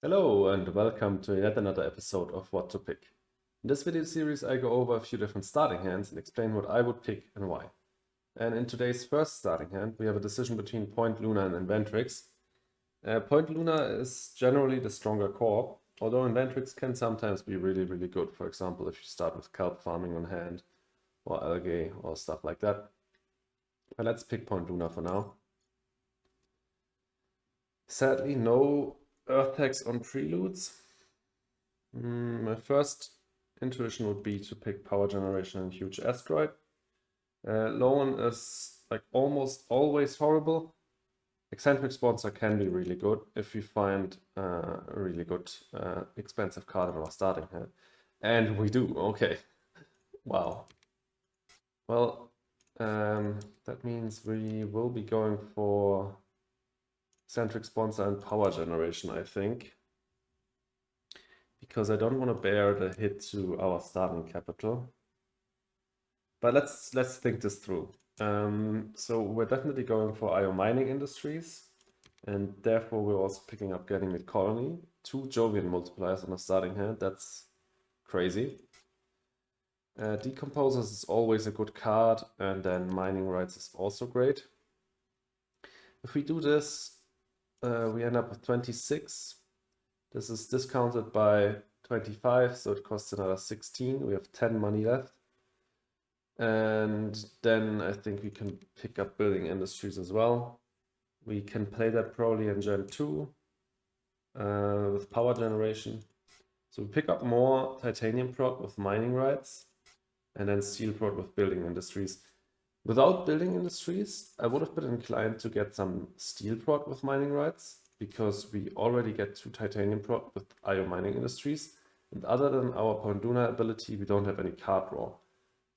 Hello and welcome to yet another episode of What to Pick. In this video series I go over a few different starting hands and explain what I would pick and why. And in today's first starting hand we have a decision between Point Luna and Inventrix. Point Luna is generally the stronger core, although Inventrix can sometimes be really good, for example if you start with kelp farming on hand or algae or stuff like that. But let's pick Point Luna for now. Sadly no Earth tags on preludes. My first intuition would be to pick power generation and huge asteroid. Lowen is like almost always horrible. Eccentric sponsor can be really good if we find a really good expensive card in our starting hand. And we do, okay. Wow. Well, that means we will be going for eccentric sponsor and power generation, I think. Because I don't want to bear the hit to our starting capital. But let's think this through. So we're definitely going for IO mining industries, and therefore we're also picking up Ganymede Colony. 2 Jovian multipliers on a starting hand, that's crazy. Decomposers is always a good card, and then mining rights is also great. If we do this, we end up with 26. This is discounted by 25, so it costs another 16. We have 10 money left. And then I think we can pick up building industries as well. We can play that probably in Gen 2 with power generation. So we pick up more titanium prot with mining rights and then steel prot with building industries. Without building industries, I would have been inclined to get some steel prot with mining rights, because we already get 2 titanium prot with IO mining industries, and other than our Point Luna ability, we don't have any card draw.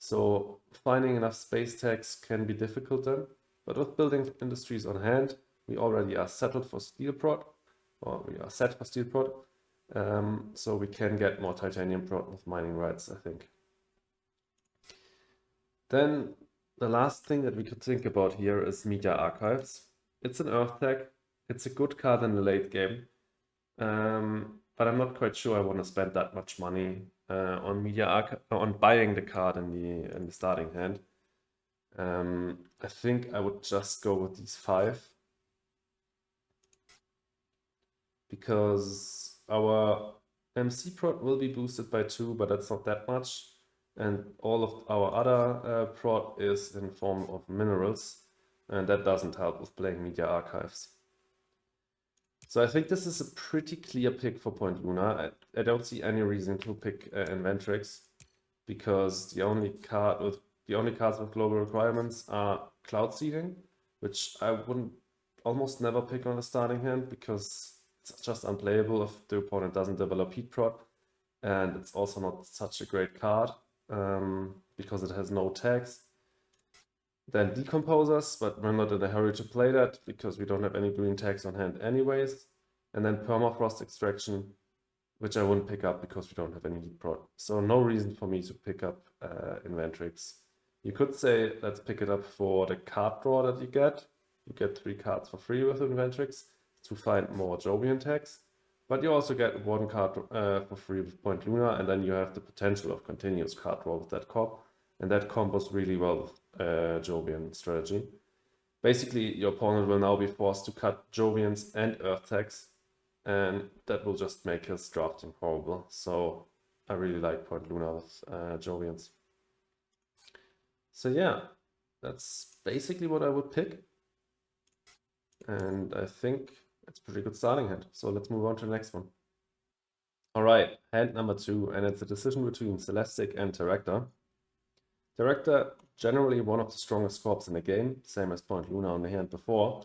So finding enough space tags can be difficult then, but with building industries on hand, we already are settled for steel prot, or we are set for steel prot, so we can get more titanium prot with mining rights, I think. Then the last thing that we could think about here is Media Archives. It's an Earth tag. It's a good card in the late game, but I'm not quite sure I want to spend that much money on buying the card in the starting hand. I think I would just go with these 5, because our MC prot will be boosted by 2, but that's not that much, and all of our other prot is in form of minerals, and that doesn't help with playing Media Archives. So I think this is a pretty clear pick for Point Luna. I don't see any reason to pick Inventrix, because the only cards with global requirements are Cloud Seeding, which I wouldn't almost never pick on the starting hand, because it's just unplayable if the opponent doesn't develop Heat Prot, and it's also not such a great card because it has no tags. Then Decomposers, but we're not in a hurry to play that because we don't have any green tags on hand anyways. And then Permafrost Extraction, which I wouldn't pick up because we don't have any Heat Prot. So no reason for me to pick up Inventrix. You could say let's pick it up for the card draw that you get. You get 3 cards for free with Inventrix to find more Jovian tags. But you also get 1 card for free with Point Luna, and then you have the potential of continuous card draw with that comp. And that combos really well with Jovian strategy. Basically, your opponent will now be forced to cut Jovians and Earth tags, and that will just make his drafting horrible. So I really like Point Luna with Jovians. So yeah, that's basically what I would pick. And I think it's a pretty good starting hand. So let's move on to the next one. All right, hand number 2, and it's a decision between Celestic and Teractor. Teractor, generally one of the strongest corps in the game, same as Point Luna on the hand before.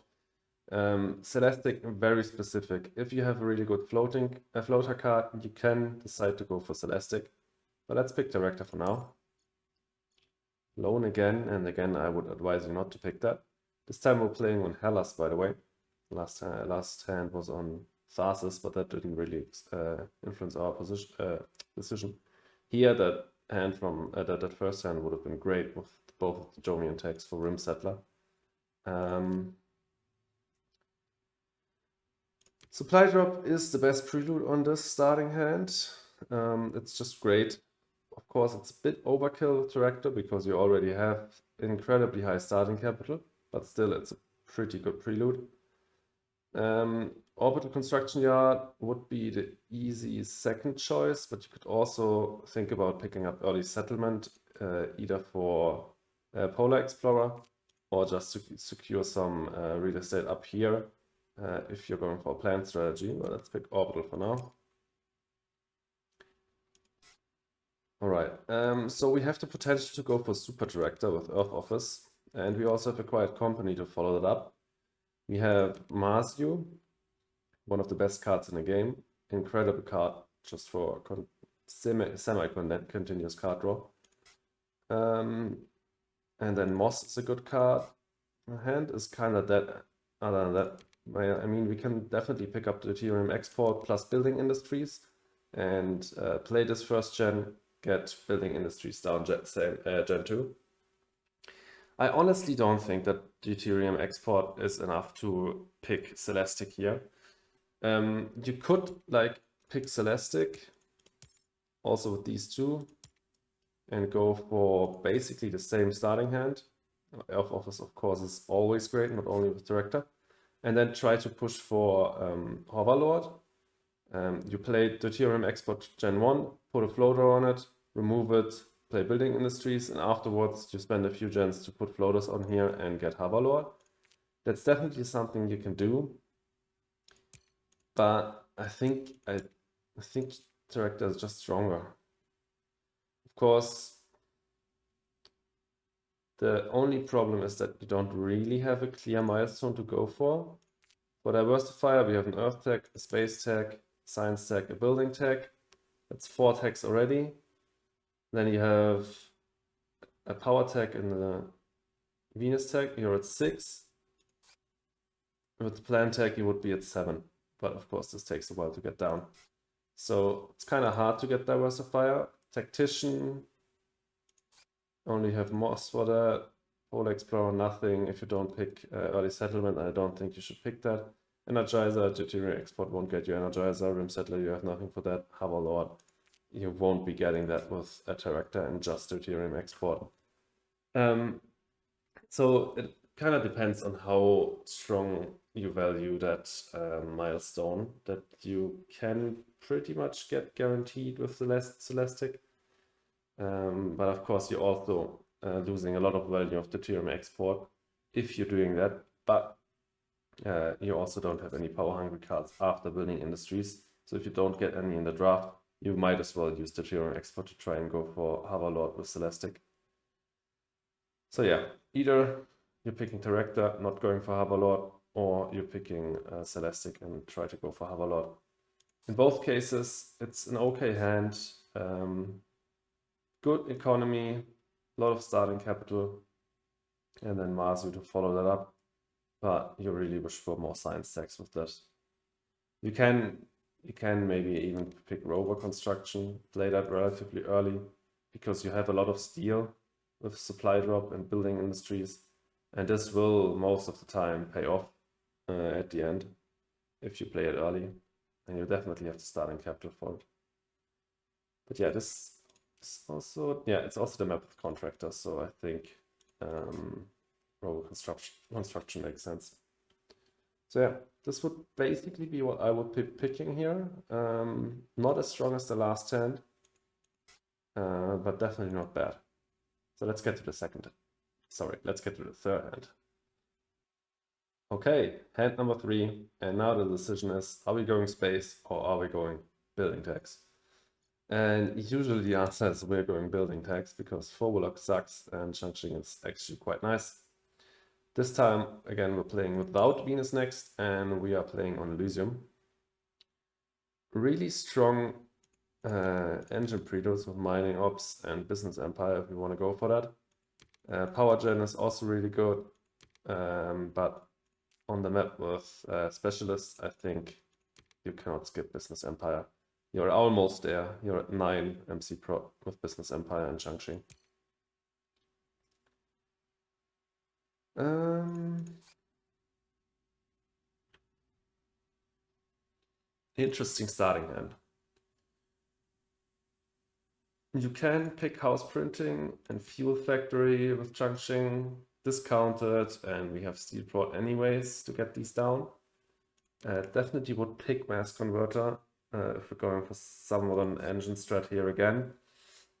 Celestic, very specific. If you have a really good floater card, you can decide to go for Celestic. But let's pick Teractor for now. Lone again, and again I would advise you not to pick that. This time we're playing on Hellas, by the way. Last hand was on Tharsis, but that didn't really influence our decision. Here, that hand from that first hand would have been great with both of the Jovian tags for Rim Settler. Supply drop is the best prelude on this starting hand. It's just great. Of course, it's a bit overkill with Teractor because you already have incredibly high starting capital, but still it's a pretty good prelude. Orbital Construction Yard would be the easy second choice, but you could also think about picking up Early Settlement, either for Polar Explorer or just to secure some real estate up here if you're going for a planned strategy. But let's pick Orbital for now. All right, so we have the potential to go for Super Director with Earth Office, and we also have a quiet company to follow that up. We have Marsu, one of the best cards in the game. Incredible card just for semi-continuous card draw. And then Moss is a good card. Hand is kind of dead. Other than that, I mean, we can definitely pick up the Deuterium Export plus Building Industries and play this first gen, get Building Industries down gen 2. I honestly don't think that Deuterium Export is enough to pick Celestic here. You could like pick Celestic also with these two and go for basically the same starting hand. Earth Office, of course, is always great, not only with Director. And then try to push for Hoverlord. You play Deuterium Export Gen 1, put a floater on it, remove it, play Building Industries, and afterwards you spend a few gens to put floaters on here and get Hoverlord. That's definitely something you can do. But I think Teractor is just stronger. Of course, the only problem is that you don't really have a clear milestone to go for. For Diversifier, we have an Earth tech, a Space tech, Science tech, a Building tech. That's 4 techs already. Then you have a Power tech and the Venus tech. You're at 6. With the Plan tech, you would be at 7. But of course, this takes a while to get down. So it's kind of hard to get Diversifier. Tactician, only have Moss for that. Polar Explorer, nothing. If you don't pick Early Settlement, I don't think you should pick that. Energizer, Deuterium Export won't get you Energizer. Rim Settler, you have nothing for that. Hoverlord, you won't be getting that with a Teractor and just Deuterium Export. So it kind of depends on how strong you value that milestone that you can pretty much get guaranteed with Celestic. But of course, you're also losing a lot of value of the Deuterium Export if you're doing that. But you also don't have any power-hungry cards after Building Industries. So if you don't get any in the draft, you might as well use the Deuterium Export to try and go for Hoverlord with Celestic. So yeah, either you're picking Teractor, not going for Hoverlord, or you're picking Celestic and try to go for Hoverlord. In both cases, it's an okay hand. Good economy, a lot of starting capital, and then Marsu to follow that up. But you really wish for more science techs with that. You can maybe even pick rover construction, play that relatively early, because you have a lot of steel with supply drop and Building Industries, and this will most of the time pay off at the end if you play it early, and you definitely have the starting capital for it. But yeah, this is also, yeah, it's also the map with contractors, so I think rover construction makes sense. So yeah, this would basically be what I would be picking here. Not as strong as the last hand, but definitely not bad. So let's get to the let's get to the third hand. Okay, hand number 3, and now the decision is, are we going space or are we going building tax? And usually the answer is we're going building tax because Phobolog sucks and Shing is actually quite nice. This time, again, we're playing without Venus next, and we are playing on Elysium. Really strong engine preludes with Mining Ops and Business Empire if we want to go for that. Power Gen is also really good, but on the map with Specialists, I think you cannot skip Business Empire. You're almost there. You're at 9 MC Pro with Business Empire and Cheung. Interesting starting hand. You can pick House Printing and Fuel Factory with Cheung discounted, and we have Steel Prod anyways to get these down. Definitely would pick Mass Converter if we're going for somewhat an engine strat here again.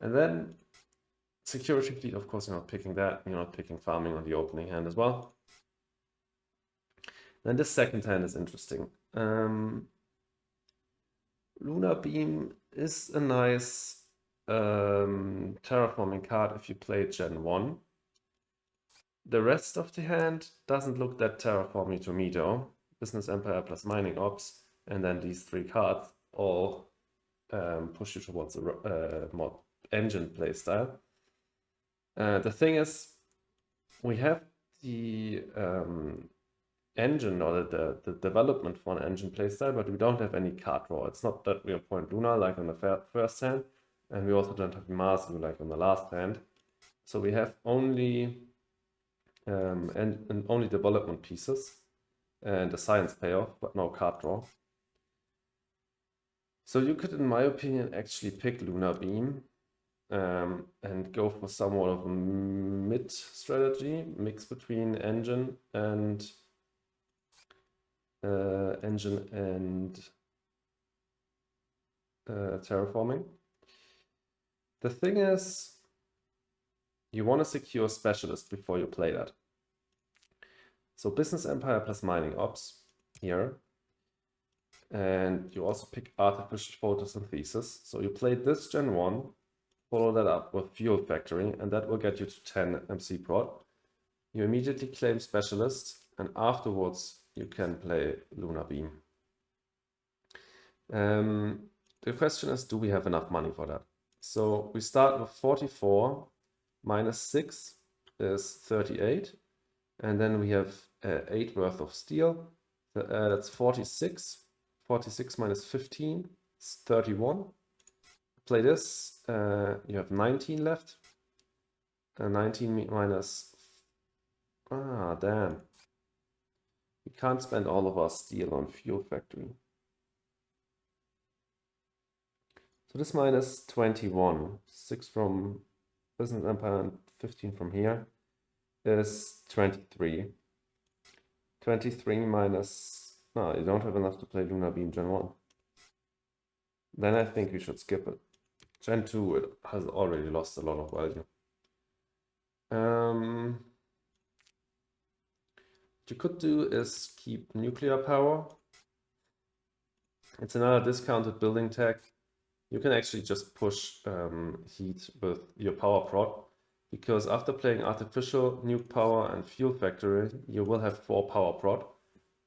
And then Security Fleet, of course, you're not picking that. You're not picking Farming on the opening hand as well. Then this second hand is interesting. Lunar Beam is a nice terraforming card if you play Gen 1. The rest of the hand doesn't look that terraforming to me though. Business Empire plus Mining Ops, and then these three cards all push you towards a more engine playstyle. The thing is, we have the engine or the development for an engine playstyle, but we don't have any card draw. It's not that we are Point Lunar like in the first hand, and we also don't have Mars like in the last hand. So we have only and only development pieces and a science payoff, but no card draw. So you could, in my opinion, actually pick Lunar Beam and go for somewhat of a mid strategy, mix between engine and terraforming. The thing is, you want to secure Specialist before you play that. So Business Empire plus Mining Ops here. And you also pick Artificial Photosynthesis. So you played this Gen 1, follow that up with Fuel Factory, and that will get you to 10 MC Prod. You immediately claim Specialist, and afterwards you can play Lunar Beam. The question is, do we have enough money for that? So we start with 44 minus 6 is 38, and then we have 8 worth of steel. That's 46. 46 minus 15 is 31. Play this, you have 19 left. 19 minus... Ah, damn. We can't spend all of our steel on Fuel Factory. So this minus 21, 6 from Business Empire and 15 from here, is 23. 23 minus... No, you don't have enough to play Lunar Beam Gen 1. Then I think we should skip it. Gen 2, it has already lost a lot of value. What you could do is keep Nuclear Power. It's another discounted building tech. You can actually just push heat with your power prod, because after playing Artificial, Nuke Power and Fuel Factory, you will have 4 power prod.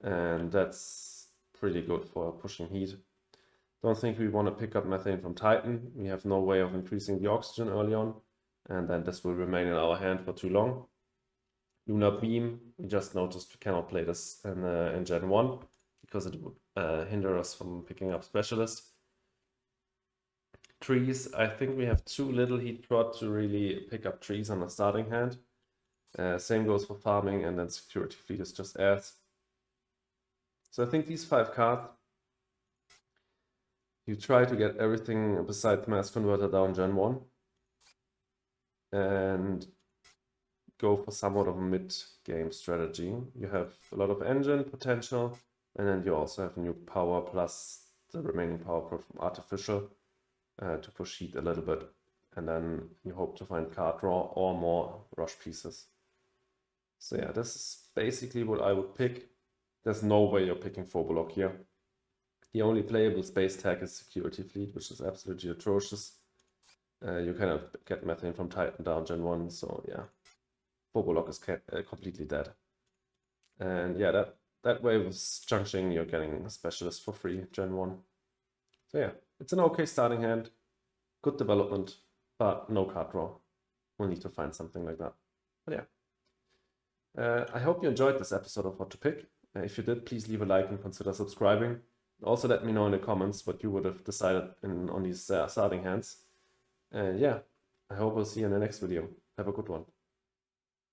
And that's pretty good for pushing heat. Don't think we want to pick up methane from Titan. We have no way of increasing the oxygen early on, and then this will remain in our hand for too long. Lunar Beam, we just noticed we cannot play this in Gen 1 because it would hinder us from picking up Specialist. Trees, I think we have too little heat prod to really pick up trees on a starting hand. Same goes for farming, and then Security Fleet is just ass. So I think these 5 cards, you try to get everything besides Mass Converter down Gen 1 and go for somewhat of a mid-game strategy. You have a lot of engine potential, and then you also have Nuke Power plus the remaining power from Artificial to push heat a little bit, and then you hope to find card draw or more rush pieces. So yeah, this is basically what I would pick. There's no way you're picking Phobolog here. The only playable space tag is Security Fleet, which is absolutely atrocious. You cannot get methane from Titan down Gen 1, so yeah. Phobolog is completely dead. And yeah, that way with Cheung, you're getting a Specialist for free, Gen 1. So yeah, it's an okay starting hand. Good development, but no card draw. We'll need to find something like that. But yeah. I hope you enjoyed this episode of What to Pick. If you did, please leave a like and consider subscribing. Also let me know in the comments what you would have decided on these starting hands. And yeah, I hope we'll see you in the next video. Have a good one.